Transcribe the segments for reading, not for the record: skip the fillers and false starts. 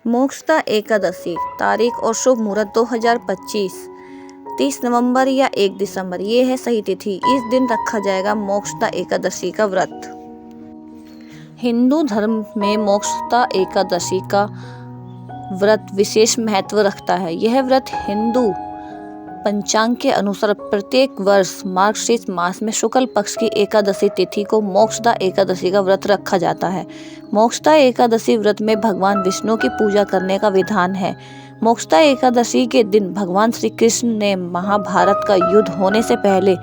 मोक्षदा एकादशी तारीख और शुभ मुहूर्त 2025 30 नवंबर या 1 दिसंबर, ये है सही तिथि। इस दिन रखा जाएगा मोक्षदा एकादशी का व्रत। हिंदू धर्म में मोक्षदा एकादशी का व्रत विशेष महत्व रखता है। यह व्रत हिंदू पंचांग के अनुसार प्रत्येक वर्ष मार्गशीर्ष मास में शुक्ल पक्ष की एकादशी तिथि को मोक्षदा एकादशी का व्रत रखा जाता है। मोक्षदा एकादशी व्रत में भगवान विष्णु की पूजा करने का विधान है। मोक्षदा एकादशी के दिन भगवान श्री कृष्ण ने महाभारत का युद्ध होने से पहले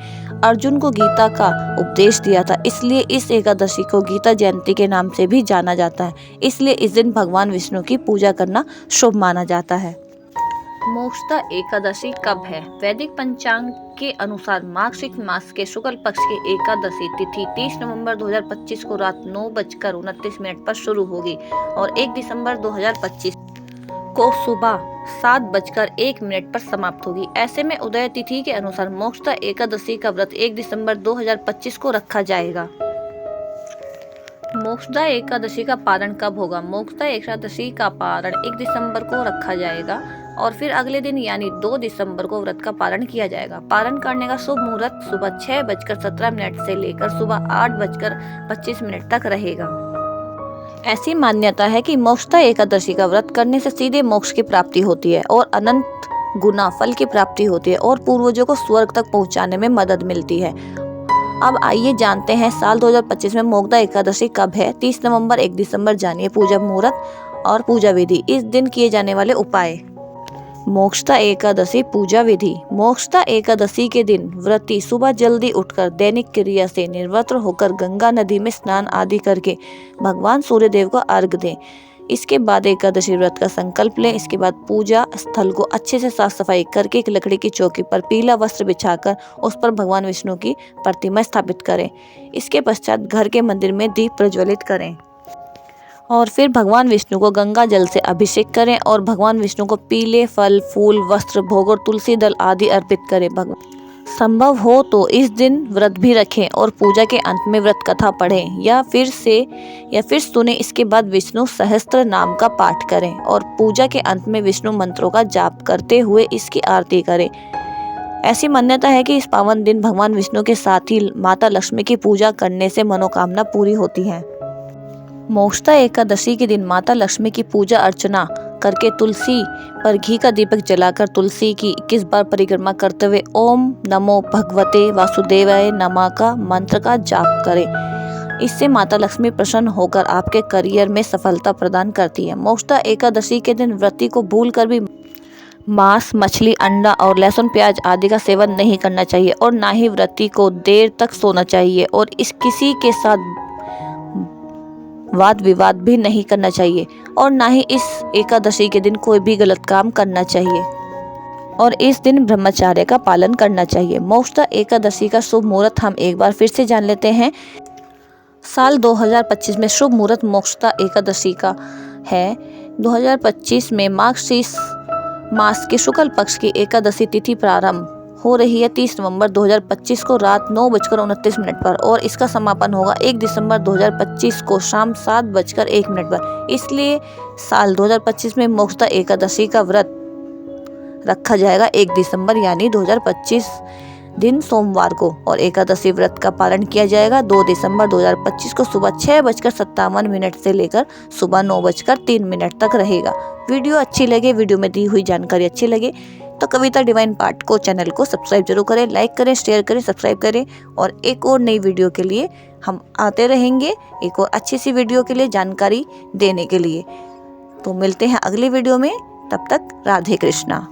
अर्जुन को गीता का उपदेश दिया था, इसलिए इस एकादशी को गीता जयंती के नाम से भी जाना जाता है। इसलिए इस दिन भगवान विष्णु की पूजा करना शुभ माना जाता है। मोक्षदा एकादशी कब है? वैदिक पंचांग के अनुसार मार्गशीर्ष मास के शुक्ल पक्ष की एकादशी तिथि 30 नवंबर 2025 को रात 9:29 पर शुरू होगी और 1 दिसंबर 2025 को सुबह 7:01 पर समाप्त होगी। ऐसे में उदय तिथि के अनुसार मोक्षदा एकादशी का व्रत 1 दिसंबर 2025 को रखा जाएगा। मोक्षदा एकादशी का पारण कब होगा? मोक्षदा एकादशी का पारण 1 दिसंबर को रखा जाएगा और फिर अगले दिन यानी 2 दिसंबर को व्रत का पारण किया जाएगा। पारण करने का शुभ मुहूर्त सुबह 6:17 से लेकर सुबह 8:25 तक रहेगा। ऐसी मान्यता है कि मोक्षदा एकादशी का व्रत करने से सीधे मोक्ष की प्राप्ति होती है और अनंत गुना फल की प्राप्ति होती है और पूर्वजों को स्वर्ग तक पहुंचाने में मदद मिलती है। अब आइए जानते हैं साल 2025 में मोक्षदा एकादशी कब है। 30 नवंबर 1 दिसंबर जानिए पूजा मुहूर्त और पूजा विधि। इस दिन किए जाने वाले उपाय। मोक्षदा एकादशी पूजा विधि। मोक्षदा एकादशी के दिन व्रती सुबह जल्दी उठकर दैनिक क्रिया से निवृत्त होकर गंगा नदी में स्नान आदि करके भगवान सूर्यदेव को अर्घ दें। इसके बाद एकादशी व्रत का संकल्प लें। इसके बाद पूजा स्थल को अच्छे से साफ सफाई करके एक लकड़ी की चौकी पर पीला वस्त्र बिछाकर उस पर भगवान विष्णु की प्रतिमा स्थापित करें। इसके पश्चात घर के मंदिर में दीप प्रज्वलित करें और फिर भगवान विष्णु को गंगा जल से अभिषेक करें और भगवान विष्णु को पीले फल, फूल, वस्त्र, भोग और तुलसी दल आदि अर्पित करें। संभव हो तो इस दिन व्रत भी रखें और पूजा के अंत में व्रत कथा पढ़ें या फिर सुने। इसके बाद विष्णु सहस्त्र नाम का पाठ करें और पूजा के अंत में विष्णु मंत्रों का जाप करते हुए इसकी आरती करें। ऐसी मान्यता है कि इस पावन दिन भगवान विष्णु के साथ ही माता लक्ष्मी की पूजा करने से मनोकामना पूरी होती है। मोक्षदा एकादशी के दिन माता लक्ष्मी की पूजा अर्चना करके तुलसी पर घी का दीपक जलाकर तुलसी की 21 बार परिक्रमा करते हुए ओम नमो भगवते वासुदेवाय नमः का मंत्र का जाप करें। इससे माता लक्ष्मी प्रसन्न होकर आपके करियर में सफलता प्रदान करती है। मोक्षदा एकादशी के दिन व्रती को भूलकर भी मांस, मछली, अंडा और लहसुन, प्याज आदि का सेवन नहीं करना चाहिए और ना ही व्रती को देर तक सोना चाहिए और किसी के साथ वाद विवाद भी नहीं करना चाहिए और ना ही इस एकादशी के दिन कोई भी गलत काम करना चाहिए और इस दिन ब्रह्मचर्य का पालन करना चाहिए। मोक्षदा एकादशी का शुभ मुहूर्त हम एक बार फिर से जान लेते हैं। साल 2025 में शुभ मुहूर्त मोक्षदा एकादशी का है। 2025 में मार्गशीर्ष मास के शुक्ल पक्ष की एकादशी तिथि प्रारंभ हो रही है 30 नवंबर 2025 को रात 9:29 पर और इसका समापन होगा 1 दिसंबर 2025 को शाम 7:01 पर। इसलिए साल 2025 में मोक्षदा एकादशी का व्रत रखा जाएगा 1 दिसंबर यानी 2025 दिन सोमवार को और एकादशी व्रत का पालन किया जाएगा 2 दिसंबर 2025 को सुबह 6:57 से लेकर सुबह 9:03 तक रहेगा। वीडियो अच्छी लगे, वीडियो में दी हुई जानकारी अच्छी लगे तो कविता डिवाइन पार्ट को चैनल को सब्सक्राइब जरूर करें, लाइक करें, शेयर करें, सब्सक्राइब करें और एक और नई वीडियो के लिए हम आते रहेंगे, एक और अच्छी सी वीडियो के लिए जानकारी देने के लिए। तो मिलते हैं अगली वीडियो में, तब तक राधे कृष्णा।